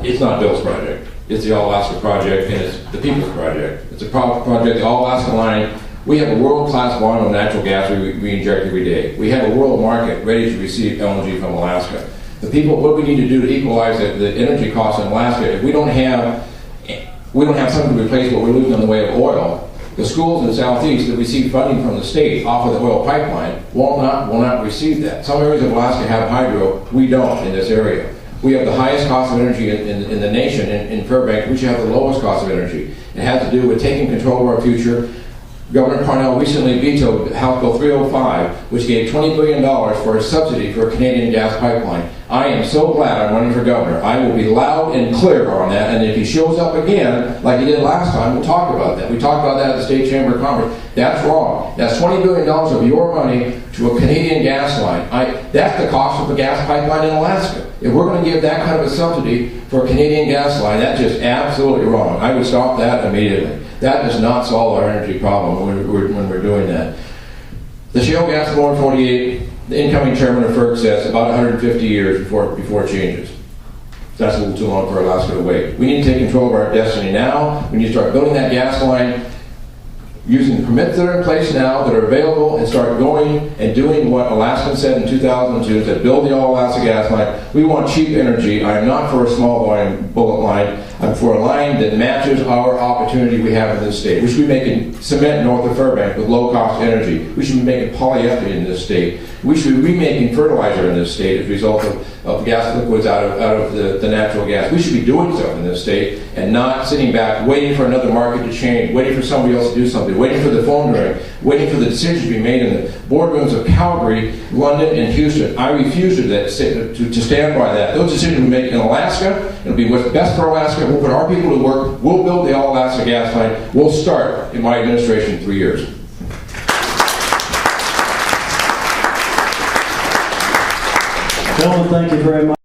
It's not Bill's project. It's the All-Alaska project, and it's the people's project. It's a project, the All-Alaska line. We have a world-class volume of natural gas we inject every day. We have a world market ready to receive LNG from Alaska. The people, what we need to do to equalize the energy costs in Alaska, if we don't have something to replace what we're losing in the way of oil, the schools in the southeast that receive funding from the state off of the oil pipeline will not receive that. Some areas of Alaska have hydro, we don't in this area. We have the highest cost of energy in the nation in Fairbanks. We should have the lowest cost of energy. It has to do with taking control of our future. Governor Parnell recently vetoed House Bill 305, which gave $20 billion for a subsidy for a Canadian gas pipeline. I am so glad I'm running for governor. I will be loud and clear on that, and if he shows up again, like he did last time, we'll talk about that. We talked about that at the State Chamber of Commerce. That's wrong. That's $20 billion of your money to a Canadian gas line. That's the cost of a gas pipeline in Alaska. If we're going to give that kind of a subsidy for a Canadian gas line, that's just absolutely wrong. I would stop that immediately. That does not solve our energy problem when we're doing that. The shale gas in Lower 48, the incoming chairman of FERC says about 150 years before it changes. That's a little too long for Alaska to wait. We need to take control of our destiny now. We need to start building that gas line, using the permits that are in place now that are available, and start going and doing what Alaskans said in 2002, to build the All-Alaska gas line. We want cheap energy. I am not for a small volume bullet line. I'm for a line that matches our opportunity we have in this state. We should be making cement north of Fairbanks with low-cost energy. We should be making polyethylene in this state. We should be remaking fertilizer in this state as a result of gas liquids out of the natural gas. We should be doing something in this state and not sitting back waiting for another market to change, waiting for somebody else to do something, waiting for the phone to ring, waiting for the decision to be made in the boardrooms of Calgary, London, and Houston. I refuse to stand by that. Those decisions we make in Alaska, it'll be what's best for Alaska. We'll put our people to work. We'll build the All-Alaska gas line. We'll start in my administration in 3 years. Gentlemen, thank you very much.